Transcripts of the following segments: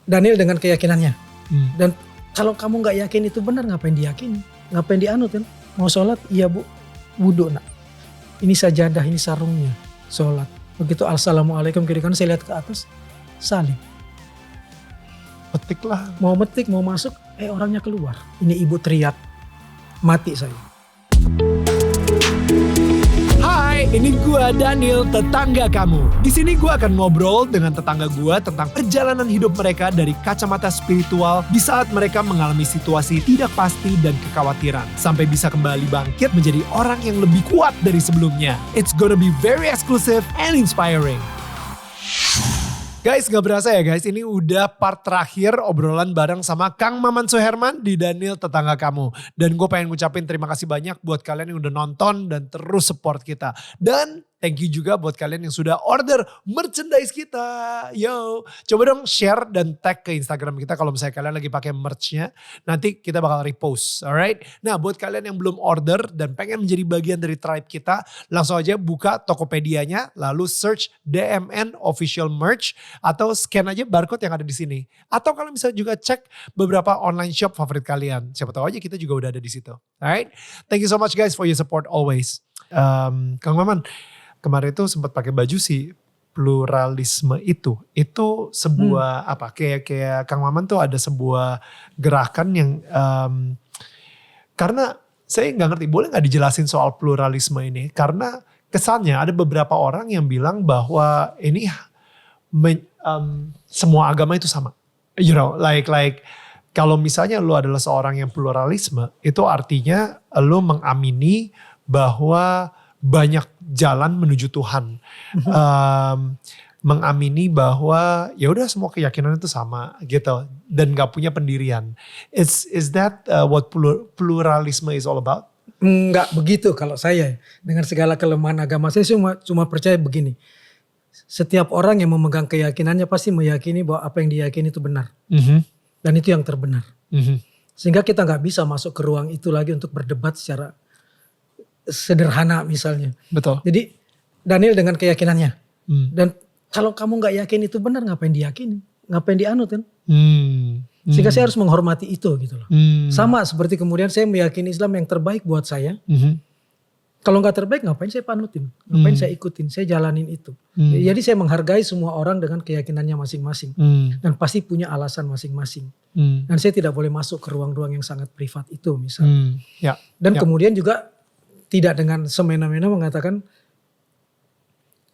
Daniel dengan keyakinannya. Hmm. Dan kalau kamu nggak yakin itu benar, ngapain diyakini? Ngapain dianut kan? Mau sholat? Iya bu, wudhu nak. Ini sajadah, ini sarungnya, sholat. Begitu assalamualaikum kiri kanan saya lihat ke atas, salim. Petik lah. Mau metik, mau masuk, orangnya keluar. Ini ibu teriak, mati saya. Hai, ini gua Daniel, tetangga kamu. Di sini gua akan ngobrol dengan tetangga gua tentang perjalanan hidup mereka dari kacamata spiritual di saat mereka mengalami situasi tidak pasti dan kekhawatiran, sampai bisa kembali bangkit menjadi orang yang lebih kuat dari sebelumnya. It's gonna be very exclusive and inspiring. Guys, gak berasa ya guys, ini udah part terakhir obrolan bareng sama Kang Maman Suherman di Daniel Tetangga Kamu. Dan gue pengen ngucapin terima kasih banyak buat kalian yang udah nonton dan terus support kita. Dan thank you juga buat kalian yang sudah order merchandise kita. Yo, coba dong share dan tag ke Instagram kita kalau misalnya kalian lagi pakai merchnya. Nanti kita bakal repost, alright? Nah, buat kalian yang belum order dan pengen menjadi bagian dari tribe kita, langsung aja buka Tokopedia-nya, lalu search DMN Official Merch, atau scan aja barcode yang ada di sini. Atau kalau misalnya juga cek beberapa online shop favorit kalian. Siapa tahu aja kita juga udah ada di situ. Alright? Thank you so much guys for your support always. Kang Maman, kemarin itu sempat pakai baju sih pluralisme itu sebuah apa? Kayak Kang Maman tuh ada sebuah gerakan yang karena saya nggak ngerti, boleh nggak dijelasin soal pluralisme ini? Karena kesannya ada beberapa orang yang bilang bahwa ini semua agama itu sama. You know, like kalau misalnya lu adalah seorang yang pluralisme, itu artinya lu mengamini bahwa banyak jalan menuju Tuhan. Mengamini bahwa ya udah semua keyakinan itu sama gitu dan gak punya pendirian. Is that what pluralisme is all about? Enggak begitu kalau saya. Dengan segala kelemahan agama saya cuma percaya begini. Setiap orang yang memegang keyakinannya pasti meyakini bahwa apa yang diyakini itu benar. Dan itu yang terbenar. Sehingga kita gak bisa masuk ke ruang itu lagi untuk berdebat secara sederhana misalnya. Betul. Jadi Daniel dengan keyakinannya. Dan kalau kamu gak yakin itu benar, ngapain diyakini? Ngapain dianut kan? Sehingga saya harus menghormati itu gitu loh. Sama seperti kemudian saya meyakini Islam yang terbaik buat saya. Kalau gak terbaik ngapain saya panutin? Ngapain saya ikutin? Saya jalanin itu. Jadi saya menghargai semua orang dengan keyakinannya masing-masing. Dan pasti punya alasan masing-masing. Dan saya tidak boleh masuk ke ruang-ruang yang sangat privat itu misalnya. Dan kemudian juga tidak dengan semena-mena mengatakan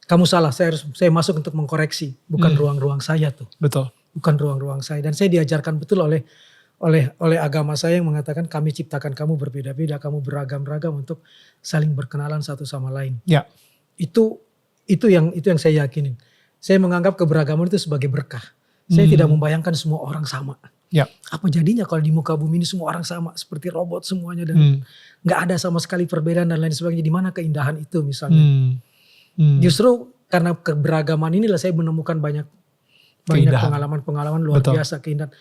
kamu salah, saya masuk untuk mengkoreksi. Bukan ruang-ruang saya tuh. Betul. Bukan ruang-ruang saya. Dan saya diajarkan betul oleh agama saya yang mengatakan kami ciptakan kamu berbeda-beda, kamu beragam-ragam untuk saling berkenalan satu sama lain. Itu yang saya yakinin. Saya menganggap keberagaman itu sebagai berkah. Saya tidak membayangkan semua orang sama. Apa jadinya kalau di muka bumi ini semua orang sama seperti robot semuanya dan nggak ada sama sekali perbedaan dan lain sebagainya. Di mana keindahan itu misalnya? Justru karena keberagaman inilah saya menemukan banyak pengalaman-pengalaman luar biasa, keindahan.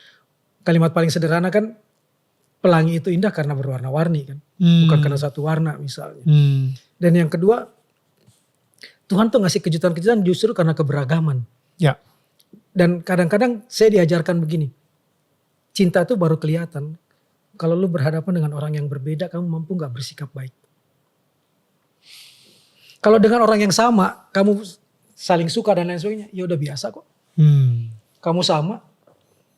Kalimat paling sederhana kan, pelangi itu indah karena berwarna-warni kan. Bukan karena satu warna misalnya. Dan yang kedua, Tuhan tuh ngasih kejutan-kejutan justru karena keberagaman. Dan kadang-kadang saya diajarkan begini, cinta tuh baru kelihatan kalau lu berhadapan dengan orang yang berbeda, kamu mampu gak bersikap baik. Kalau dengan orang yang sama, kamu saling suka dan lain sebagainya, ya udah biasa kok. Kamu sama,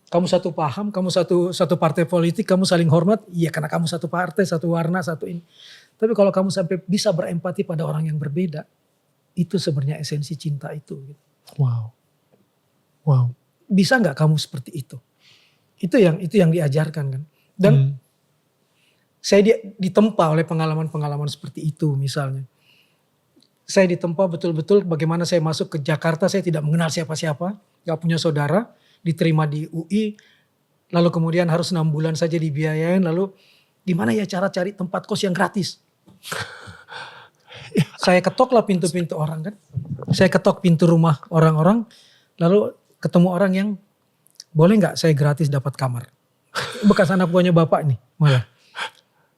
kamu satu paham, kamu satu partai politik, kamu saling hormat, iya karena kamu satu partai, satu warna, satu ini. Tapi kalau kamu sampai bisa berempati pada orang yang berbeda, itu sebenarnya esensi cinta itu. Wow. Bisa nggak kamu seperti itu? Itu yang diajarkan kan. Dan saya ditempa oleh pengalaman-pengalaman seperti itu misalnya. Saya ditempa betul-betul bagaimana saya masuk ke Jakarta, saya tidak mengenal siapa-siapa, gak punya saudara, diterima di UI, lalu kemudian harus 6 bulan saja dibiayain, lalu gimana ya cara cari tempat kos yang gratis? Saya ketoklah pintu-pintu orang kan, saya ketok pintu rumah orang-orang, lalu ketemu orang yang boleh gak saya gratis dapat kamar? Bekas anak buahnya bapak nih malah.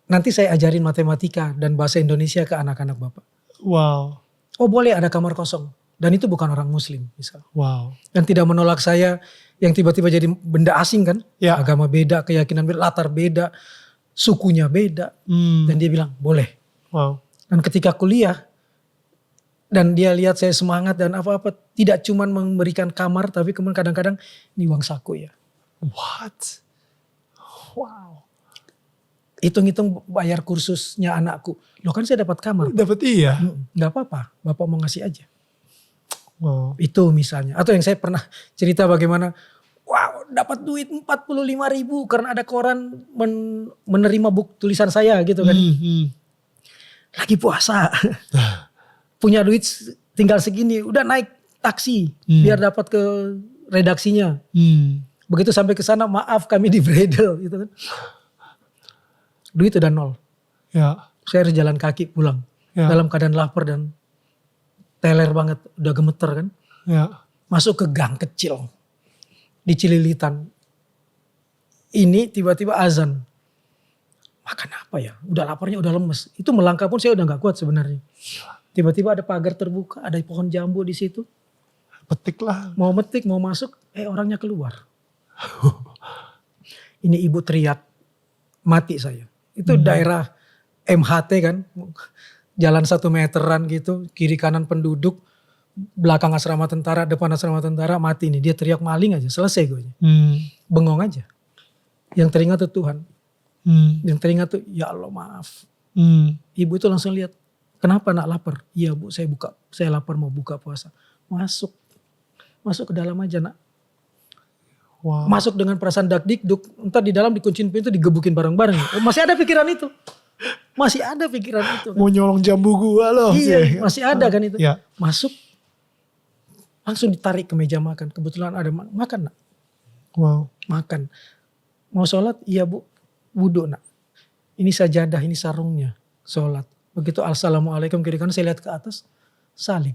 Nanti saya ajarin matematika dan bahasa Indonesia ke anak-anak bapak. Wow. Oh boleh, ada kamar kosong. Dan itu bukan orang muslim misal. Wow. Dan tidak menolak saya yang tiba-tiba jadi benda asing kan. Ya. Agama beda, keyakinan beda, latar beda, sukunya beda. Dan dia bilang boleh. Wow. Dan ketika kuliah dan dia lihat saya semangat dan apa-apa, tidak cuman memberikan kamar tapi kemudian kadang-kadang ini uang saku ya. What? Wow. Hitung-hitung bayar kursusnya anakku. Loh kan saya dapat kamar. Dapat iya. Gak apa-apa, Bapak mau ngasih aja. Wow. Itu misalnya. Atau yang saya pernah cerita bagaimana, wow dapat duit 45.000 karena ada koran menerima buku tulisan saya gitu kan. Lagi puasa. Punya duit tinggal segini, udah naik taksi biar dapat ke redaksinya. Begitu sampai ke sana, maaf kami di bredel gitu kan. Duit udah nol. Ya. Saya harus jalan kaki pulang. Ya. Dalam keadaan lapar dan teler banget, udah gemeter kan. Ya. Masuk ke gang kecil di Cililitan. Ini tiba-tiba azan. Makan apa ya? Udah laparnya udah lemes. Itu melangkah pun saya udah gak kuat sebenarnya. Tiba-tiba ada pagar terbuka, ada pohon jambu di situ. Petik lah. Mau metik, mau masuk, orangnya keluar. Ini ibu teriak, mati saya. Itu daerah MHT kan, jalan 1 meteran gitu, kiri kanan penduduk, belakang asrama tentara, depan asrama tentara, mati nih. Dia teriak maling aja, selesai gue. Bengong aja. Yang teringat tuh Tuhan. Yang teringat tuh, ya Allah maaf. Ibu itu langsung lihat, kenapa nak lapar? Iya Bu, saya lapar mau buka puasa. Masuk ke dalam aja nak. Wow. Masuk dengan perasaan dak-dikduk, entar di dalam dikuncin pintu, digebukin bareng-bareng. Masih ada pikiran itu. Masih ada pikiran itu. Kan? Mau nyolong jambu gua loh. Iya, masih ada kan itu. Ya. Masuk, langsung ditarik ke meja makan. Kebetulan ada makan nak. Wow. Makan. Mau sholat? Iya Bu, wudhu nak. Ini sajadah, ini sarungnya. Sholat. Begitu assalamualaikum kiri kanan, saya lihat ke atas, salib.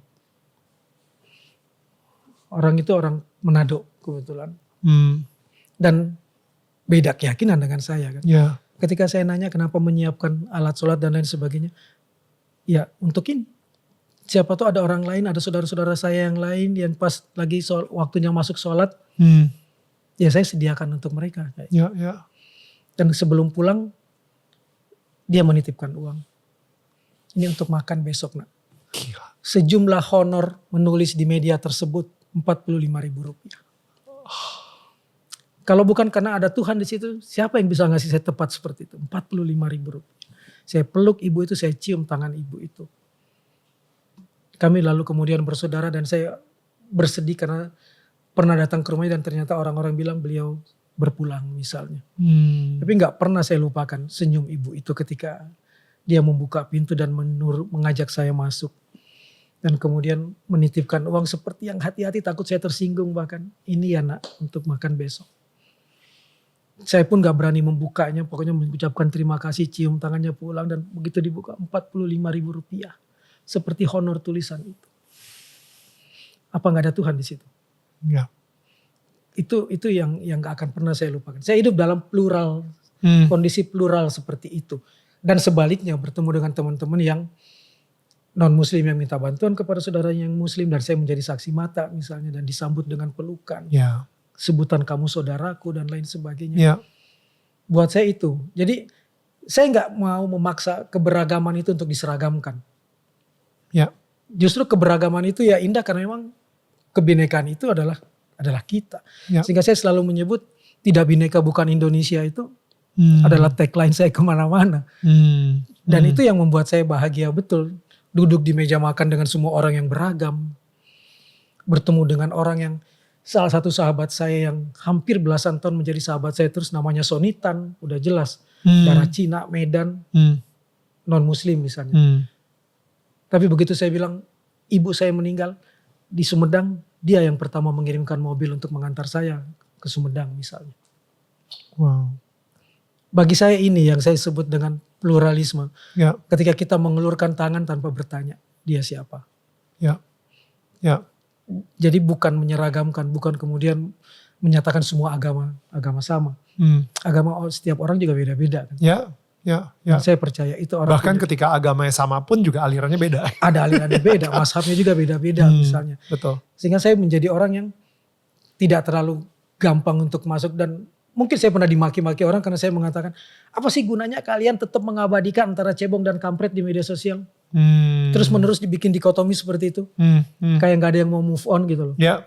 Orang itu orang Manado kebetulan. Dan beda keyakinan dengan saya kan. Ya. Ketika saya nanya kenapa menyiapkan alat sholat dan lain sebagainya. Ya untuk ini. Siapa tahu ada orang lain, ada saudara-saudara saya yang lain yang pas lagi waktunya masuk sholat. Ya saya sediakan untuk mereka. Ya, ya. Dan sebelum pulang dia menitipkan uang. Ini untuk makan besok nak. Gila. Sejumlah honor menulis di media tersebut Rp45.000. Kalau bukan karena ada Tuhan di situ, siapa yang bisa ngasih saya tepat seperti itu? Rp45.000. Saya peluk ibu itu, saya cium tangan ibu itu. Kami lalu kemudian bersaudara dan saya bersedih karena pernah datang ke rumahnya dan ternyata orang-orang bilang beliau berpulang misalnya. Tapi gak pernah saya lupakan senyum ibu itu ketika dia membuka pintu dan mengajak saya masuk. Dan kemudian menitipkan uang seperti yang hati-hati takut saya tersinggung bahkan. Ini ya nak untuk makan besok. Saya pun gak berani membukanya, pokoknya mengucapkan terima kasih, cium tangannya pulang dan begitu dibuka Rp45.000. Seperti honor tulisan itu. Apa gak ada Tuhan di situ? Ya. Itu yang gak akan pernah saya lupakan. Saya hidup dalam plural, kondisi plural seperti itu. Dan sebaliknya bertemu dengan teman-teman yang non muslim yang minta bantuan kepada saudaranya yang muslim dan saya menjadi saksi mata misalnya dan disambut dengan pelukan. Ya. Sebutan kamu saudaraku dan lain sebagainya. Ya. Buat saya itu. Jadi saya gak mau memaksa keberagaman itu untuk diseragamkan. Ya. Justru keberagaman itu ya indah karena memang kebinekaan itu adalah kita. Ya. Sehingga saya selalu menyebut tidak bineka bukan Indonesia itu adalah tagline saya kemana-mana. Dan itu yang membuat saya bahagia betul. Duduk di meja makan dengan semua orang yang beragam. Bertemu dengan orang yang salah satu sahabat saya yang hampir belasan tahun menjadi sahabat saya terus namanya Sonitan. Udah jelas. Darah Cina, Medan, non muslim misalnya. Tapi begitu saya bilang ibu saya meninggal di Sumedang, dia yang pertama mengirimkan mobil untuk mengantar saya ke Sumedang misalnya. Wow. Bagi saya ini yang saya sebut dengan pluralisme. Ya. Ketika kita mengelurkan tangan tanpa bertanya, dia siapa? Ya. Ya. Jadi bukan menyeragamkan, bukan kemudian menyatakan semua agama sama. Agama setiap orang juga beda-beda kan. Ya. Ya. Ya. Dan saya percaya itu orang. Bahkan ketika agamanya sama pun juga alirannya beda. Ada alirannya beda, mazhabnya juga beda-beda misalnya. Betul. Sehingga saya menjadi orang yang tidak terlalu gampang untuk masuk. Dan mungkin saya pernah dimaki-maki orang karena saya mengatakan, apa sih gunanya kalian tetap mengabadikan antara cebong dan kampret di media sosial? Terus menerus dibikin dikotomi seperti itu. Kayak gak ada yang mau move on gitu loh. Ya.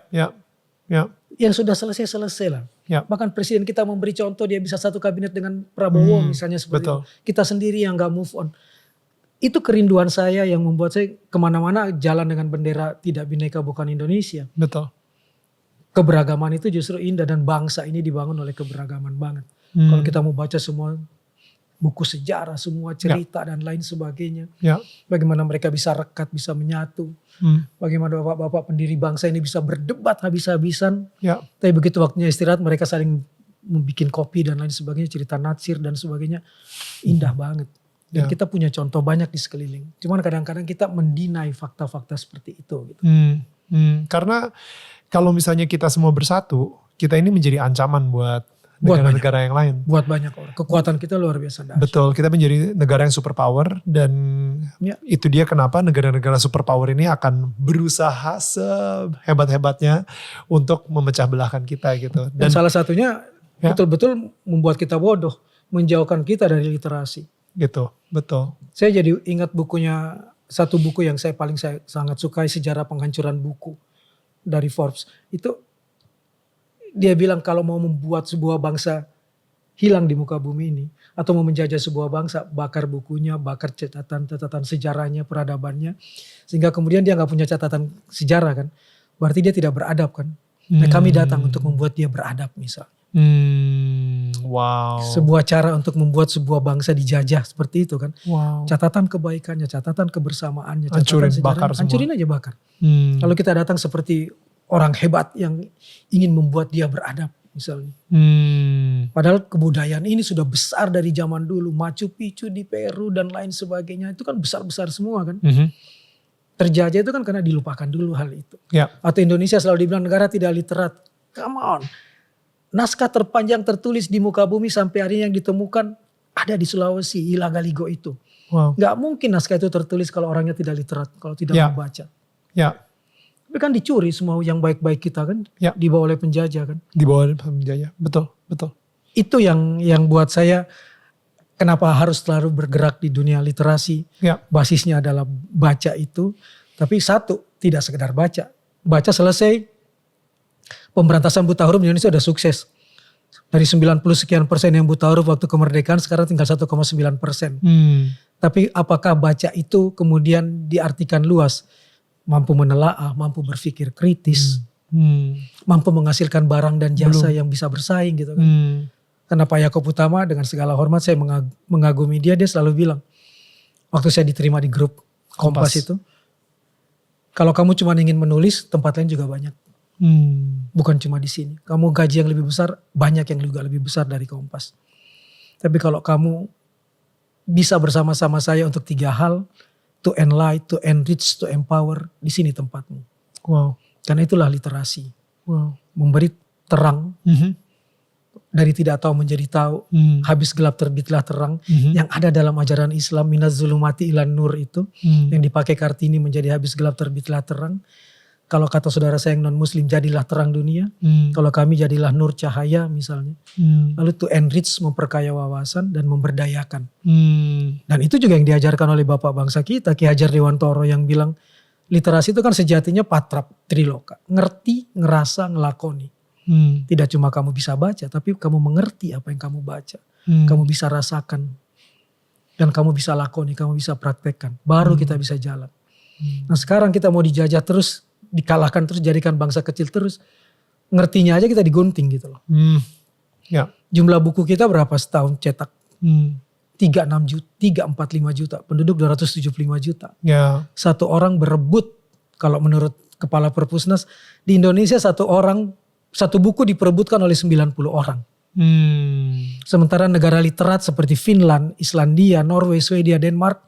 Yang sudah selesai lah. Ya. Bahkan presiden kita memberi contoh, dia bisa satu kabinet dengan Prabowo misalnya seperti itu. Kita sendiri yang gak move on. Itu kerinduan saya yang membuat saya kemana-mana jalan dengan bendera tidak bineka bukan Indonesia. Betul. Keberagaman itu justru indah dan bangsa ini dibangun oleh keberagaman banget. Kalau kita mau baca semua buku sejarah, semua cerita dan lain sebagainya. Ya. Bagaimana mereka bisa rekat, bisa menyatu. Bagaimana bapak-bapak pendiri bangsa ini bisa berdebat habis-habisan. Ya. Tapi begitu waktunya istirahat mereka saling membuat kopi dan lain sebagainya. Cerita natsir dan sebagainya. Indah banget. Dan kita punya contoh banyak di sekeliling. Cuman kadang-kadang kita mendinai fakta-fakta seperti itu. Gitu. Karena kalau misalnya kita semua bersatu, kita ini menjadi ancaman buat negara-negara yang lain. Buat banyak orang. Kekuatan kita luar biasa dahsyat. Betul, kita menjadi negara yang superpower dan itu dia kenapa negara-negara superpower ini akan berusaha sehebat-hebatnya untuk memecah belahkan kita gitu. Dan salah satunya betul-betul membuat kita bodoh, menjauhkan kita dari literasi. Gitu, betul. Saya jadi ingat bukunya, satu buku yang saya sangat sukai, Sejarah Penghancuran Buku dari Forbes. Itu dia bilang kalau mau membuat sebuah bangsa hilang di muka bumi ini, atau mau menjajah sebuah bangsa, bakar bukunya, bakar catatan sejarahnya, peradabannya, sehingga kemudian dia gak punya catatan sejarah kan, berarti dia tidak beradab kan. Nah kami datang untuk membuat dia beradab misalnya. Wow. Sebuah cara untuk membuat sebuah bangsa dijajah seperti itu kan. Wow. Catatan kebaikannya, catatan kebersamaannya, hancurin, catatan bakar sejarah, hancurin aja bakar. Kalau kita datang seperti orang hebat yang ingin membuat dia beradab misalnya. Padahal kebudayaan ini sudah besar dari zaman dulu. Machu Picchu di Peru dan lain sebagainya itu kan besar-besar semua kan. Terjajah itu kan karena dilupakan dulu hal itu. Atau Indonesia selalu dibilang negara tidak literat. Come on. Naskah terpanjang tertulis di muka bumi sampai hari yang ditemukan ada di Sulawesi, Ilaga Ligo itu. Gak mungkin naskah itu tertulis kalau orangnya tidak literat, kalau tidak membaca. Tapi kan dicuri semua yang baik-baik kita kan, dibawa oleh penjajah kan. Dibawa oleh penjajah, betul. Itu yang buat saya kenapa harus selalu bergerak di dunia literasi. Basisnya adalah baca itu, tapi satu, tidak sekedar baca. Baca selesai, pemberantasan buta huruf di Indonesia sudah sukses. Dari 90 sekian persen yang buta huruf waktu kemerdekaan sekarang tinggal 1,9%. Tapi apakah baca itu kemudian diartikan luas? Mampu menelaah, mampu berpikir kritis, mampu menghasilkan barang dan jasa yang bisa bersaing gitu kan. Karena Pak Yaakob Utama dengan segala hormat saya mengagumi dia selalu bilang. Waktu saya diterima di grup Kompas itu. Kalau kamu cuma ingin menulis, tempat lain juga banyak. Bukan cuma di sini. Kamu gaji yang lebih besar, banyak yang juga lebih besar dari Kompas. Tapi kalau kamu bisa bersama-sama saya untuk 3 hal, to enlighten, to enrich, to empower, di sini tempatmu. Karena itulah literasi. Memberi terang, dari tidak tahu menjadi tahu, habis gelap terbitlah terang, yang ada dalam ajaran Islam, minaz zulumati ilan nur itu, yang dipakai Kartini menjadi habis gelap terbitlah terang. Kalau kata saudara saya yang non muslim, jadilah terang dunia. Kalau kami jadilah nur cahaya misalnya. Lalu to enrich, memperkaya wawasan dan memberdayakan. Dan itu juga yang diajarkan oleh bapak bangsa kita, Ki Hajar Dewantoro, yang bilang literasi itu kan sejatinya patrap triloka. Ngerti, ngerasa, ngelakoni. Tidak cuma kamu bisa baca, tapi kamu mengerti apa yang kamu baca. Kamu bisa rasakan. Dan kamu bisa lakoni, kamu bisa praktekkan. Baru kita bisa jalan. Nah sekarang kita mau dijajah terus, dikalahkan terus, jadikan bangsa kecil terus. Ngertinya aja kita digunting gitu loh. Jumlah buku kita berapa setahun cetak? 345 juta. Penduduk 275 juta. Satu orang berebut, kalau menurut Kepala Perpusnas, di Indonesia satu buku diperebutkan oleh 90 orang. Sementara negara literat seperti Finland, Islandia, Norway, Swedia, Denmark,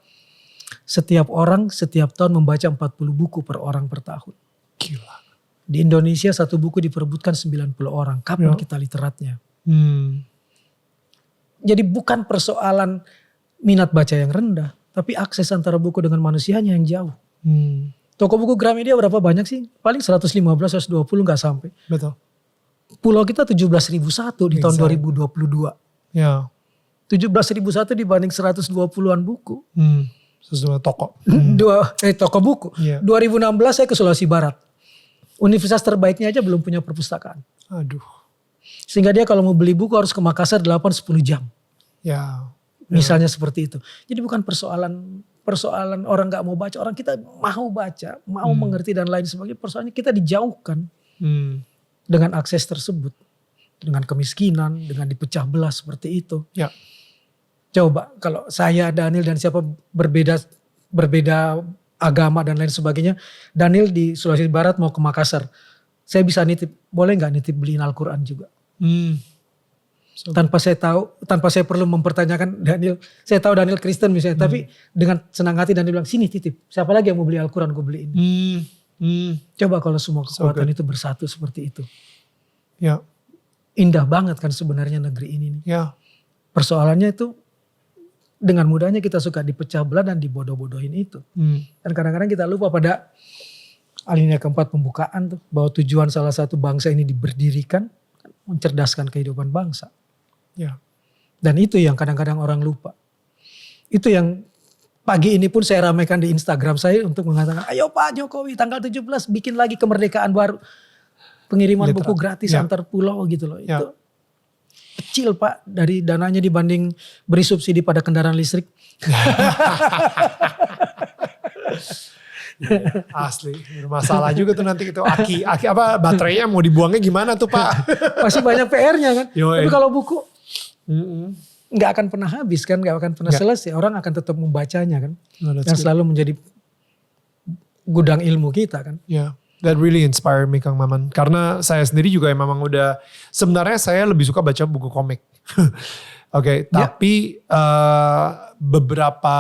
setiap orang setiap tahun membaca 40 buku per orang per tahun. Gila. Di Indonesia satu buku diperebutkan 90 orang. Kapan kita literatnya? Jadi bukan persoalan minat baca yang rendah, tapi akses antara buku dengan manusianya yang jauh. Toko buku Gramedia berapa banyak sih? Paling 115, 120 gak sampai. Betul. pulau kita 17.001 di tahun 2022. Ya. 17.001 dibanding 120-an buku. Sesuai toko. Toko buku. Yeah. 2016 saya ke Sulawesi Barat. Universitas terbaiknya aja belum punya perpustakaan. Aduh. Sehingga dia kalau mau beli buku harus ke Makassar 8-10 jam. Ya. Misalnya seperti itu. Jadi bukan persoalan orang gak mau baca. Orang kita mau baca, mau mengerti dan lain sebagainya. Persoalannya kita dijauhkan dengan akses tersebut. Dengan kemiskinan, dengan dipecah belah seperti itu. Ya. Coba kalau saya, Daniel dan siapa berbeda agama dan lain sebagainya. Daniel di Sulawesi Barat mau ke Makassar. Saya bisa nitip, boleh gak nitip beliin Al-Quran juga? Tanpa saya perlu mempertanyakan Daniel. Saya tahu Daniel Kristen misalnya, tapi dengan senang hati Daniel bilang, sini titip. Siapa lagi yang mau beli Al-Quran gue beliin. Coba kalau semua kekuatan itu bersatu seperti itu. Ya. Indah banget kan sebenarnya negeri ini. Ya. Persoalannya itu dengan mudahnya kita suka dipecah belah dan dibodoh-bodohin itu. Dan kadang-kadang kita lupa pada alinea keempat pembukaan tuh, bahwa tujuan salah satu bangsa ini diberdirikan mencerdaskan kehidupan bangsa. Ya. Dan itu yang kadang-kadang orang lupa. Itu yang pagi ini pun saya ramaikan di Instagram saya untuk mengatakan, ayo Pak Jokowi tanggal 17 bikin lagi kemerdekaan baru. Pengiriman buku gratis antar pulau gitu loh. Itu kecil Pak dari dananya dibanding beri subsidi pada kendaraan listrik. Asli, bermasalah juga tuh nanti itu aki apa baterainya mau dibuangnya gimana tuh Pak? Masih banyak PR-nya kan. Tapi kalau buku nggak akan pernah habis kan, nggak akan pernah selesai. Orang akan tetap membacanya kan, dan selalu menjadi gudang ilmu kita kan. Yeah. That really inspired me Kang Maman. Karena saya sendiri juga memang udah, sebenarnya saya lebih suka baca buku komik. Oke, tapi beberapa,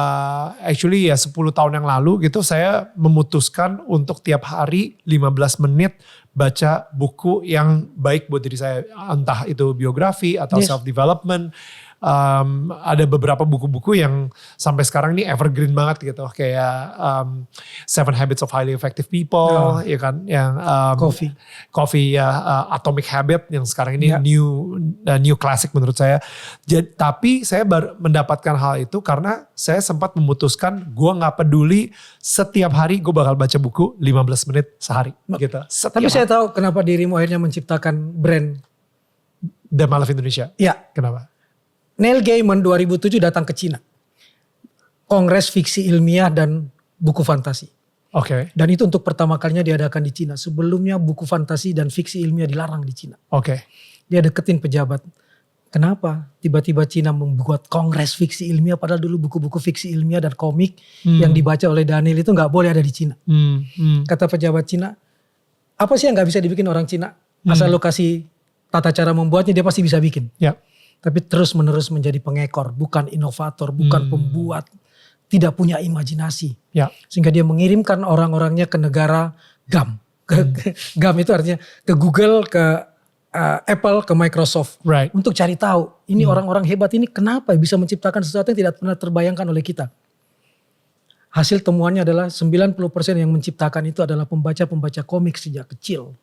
actually ya 10 tahun yang lalu gitu saya memutuskan untuk tiap hari 15 menit baca buku yang baik buat diri saya. Entah itu biografi atau self-development. Ada beberapa buku-buku yang sampai sekarang ini evergreen banget gitu, kayak 7 Habits of Highly Effective People, ya kan, yang Coffee ya, Atomic Habit yang sekarang ini new classic menurut saya. Tapi saya baru mendapatkan hal itu karena saya sempat memutuskan gue nggak peduli setiap hari gue bakal baca buku 15 menit sehari gitu. Tapi saya tahu kenapa dirimu akhirnya menciptakan brand The Malaf Indonesia. Ya. Kenapa? Neil Gaiman 2007 datang ke Cina. Kongres fiksi ilmiah dan buku fantasi. Oke. Dan itu untuk pertama kalinya diadakan di Cina. Sebelumnya buku fantasi dan fiksi ilmiah dilarang di Cina. Oke. Dia deketin pejabat. Kenapa tiba-tiba Cina membuat kongres fiksi ilmiah padahal dulu buku-buku fiksi ilmiah dan komik yang dibaca oleh Daniel itu gak boleh ada di Cina. Kata pejabat Cina, apa sih yang gak bisa dibikin orang Cina? Asal lo kasih tata cara membuatnya dia pasti bisa bikin. Ya. Tapi terus menerus menjadi pengekor, bukan inovator, bukan pembuat, tidak punya imajinasi. Ya. Sehingga dia mengirimkan orang-orangnya ke negara GAM. GAM itu artinya ke Google, ke Apple, ke Microsoft. Right. Untuk cari tahu, ini orang-orang hebat ini kenapa bisa menciptakan sesuatu yang tidak pernah terbayangkan oleh kita. Hasil temuannya adalah 90% yang menciptakan itu adalah pembaca-pembaca komik sejak kecil.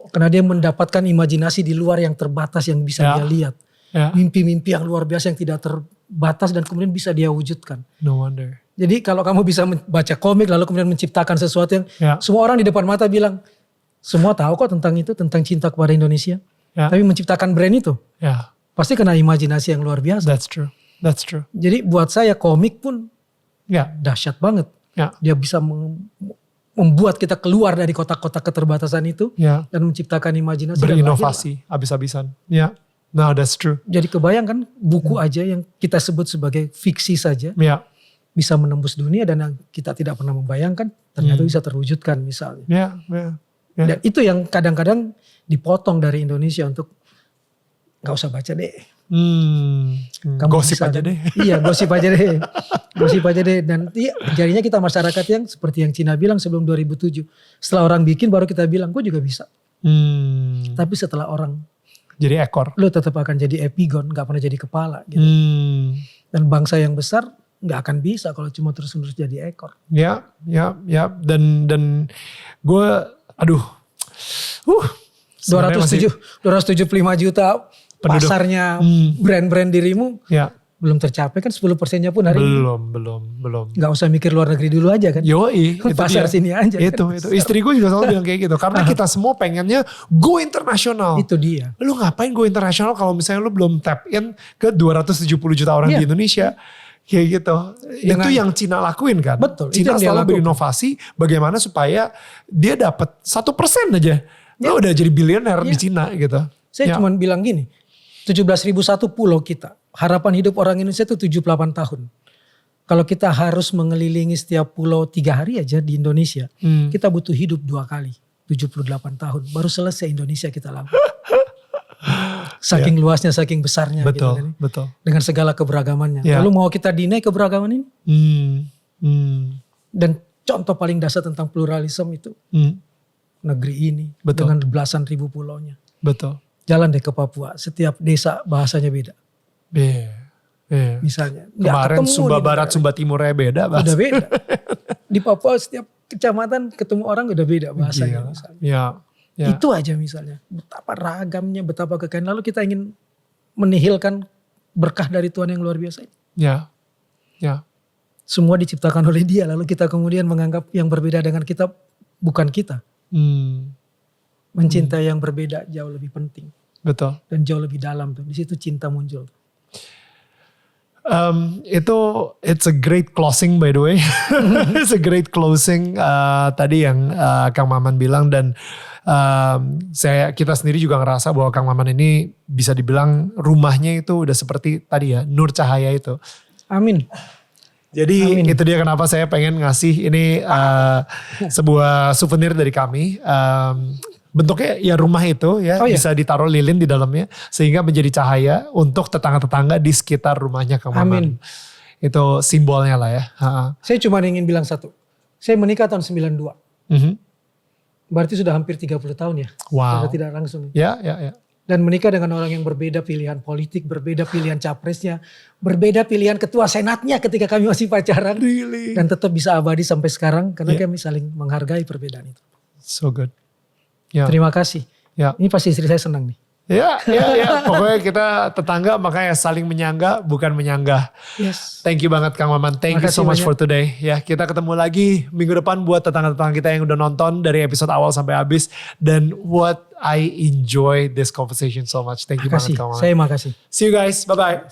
Karena dia mendapatkan imajinasi di luar yang terbatas yang bisa dia lihat. Mimpi-mimpi yang luar biasa yang tidak terbatas dan kemudian bisa dia wujudkan. No wonder. Jadi kalau kamu bisa membaca komik lalu kemudian menciptakan sesuatu yang semua orang di depan mata bilang, semua tahu kok tentang itu, tentang cinta kepada Indonesia. Tapi menciptakan brand itu, pasti kena imajinasi yang luar biasa. That's true. That's true. Jadi buat saya komik pun dahsyat banget. Dia bisa membuat kita keluar dari kotak-kotak keterbatasan itu dan menciptakan imajinasi. Berinovasi habis-habisan. No, that's true. Jadi kebayangkan buku aja yang kita sebut sebagai fiksi saja bisa menembus dunia dan yang kita tidak pernah membayangkan ternyata bisa terwujudkan misalnya. Dan itu yang kadang-kadang dipotong dari Indonesia untuk gak usah baca deh. Gosip aja deh. Iya, gosip aja deh. Gosip aja deh. Dan jadinya kita masyarakat yang seperti yang Cina bilang sebelum 2007. Setelah orang bikin baru kita bilang, gue juga bisa. Tapi setelah orang jadi ekor, lo tetap akan jadi epigon, gak pernah jadi kepala gitu. Dan bangsa yang besar gak akan bisa kalau cuma terus-menerus jadi ekor. Ya. Dan gue, sebenarnya masih 275 juta penduduk. Pasarnya brand-brand dirimu ya. belum tercapai kan 10%-nya pun hari ini. Belum. Gak usah mikir luar negeri dulu aja kan. Yoi, itu pasar dia. sini aja. Itu. Kan? Istri gue juga selalu bilang kayak gitu. Karena kita semua pengennya go internasional. Itu dia. Lu ngapain go internasional kalau misalnya lu belum tap in ke 270 juta orang di Indonesia. Kayak gitu. Itu yang Cina lakuin kan. Betul. Cina selalu berinovasi bagaimana supaya dia dapat 1% aja. Lu udah jadi bilioner di Cina gitu. Saya cuma bilang gini. 17.001 pulau kita. Harapan hidup orang Indonesia itu 78 tahun. Kalau kita harus mengelilingi setiap pulau 3 hari aja di Indonesia. Kita butuh hidup 2 kali. 78 tahun. Baru selesai Indonesia kita lakukan. Saking luasnya, saking besarnya. Betul, gitu kan. betul. Dengan segala keberagamannya. Lalu mau kita deny keberagaman ini? Dan contoh paling dasar tentang pluralisme itu. Negeri ini. Betul. Dengan belasan ribu pulaunya. Betul. Jalan deh ke Papua. Setiap desa bahasanya beda. Misalnya. Kemarin Sumba Barat, Sumba Timurnya beda. Udah beda. Di Papua setiap kecamatan ketemu orang udah beda bahasanya. Misalnya. Ya. Itu aja misalnya. Betapa ragamnya, betapa kekayaan. Lalu kita ingin menihilkan berkah dari Tuhan yang luar biasa. Ya. Semua diciptakan oleh Dia. Lalu kita kemudian menganggap yang berbeda dengan kita bukan kita. Mencintai yang berbeda jauh lebih penting. Betul. Dan jauh lebih dalam tuh. Di situ cinta muncul. It's a great closing by the way. It's a great closing tadi yang Kang Maman bilang dan kita sendiri juga ngerasa bahwa Kang Maman ini bisa dibilang rumahnya itu udah seperti tadi ya, nur cahaya itu. Amin. Jadi itu dia kenapa saya pengen ngasih ini sebuah souvenir dari kami. Bentuknya ya rumah itu ya bisa ditaruh lilin di dalamnya sehingga menjadi cahaya untuk tetangga-tetangga di sekitar rumahnya Kang Maman. Itu simbolnya lah ya. Saya cuma ingin bilang satu. Saya menikah tahun 92. Berarti sudah hampir 30 tahun ya. Wow. Sudah tidak langsung. Ya. Dan menikah dengan orang yang berbeda pilihan politik, berbeda pilihan capresnya, berbeda pilihan ketua senatnya ketika kami masih pacaran. Really? Dan tetap bisa abadi sampai sekarang karena kami saling menghargai perbedaan itu. So good. Ya. Terima kasih. Ya. Ini pasti istri saya senang nih. Ya. Pokoknya kita tetangga makanya saling menyangga bukan menyanggah. Yes. Thank you banget Kang Maman. Thank you so much for today. Ya, kita ketemu lagi minggu depan buat tetangga-tetangga kita yang udah nonton dari episode awal sampai habis. Dan what I enjoy this conversation so much. Thank you banget Kang Maman. Saya makasih. See you guys. Bye-bye.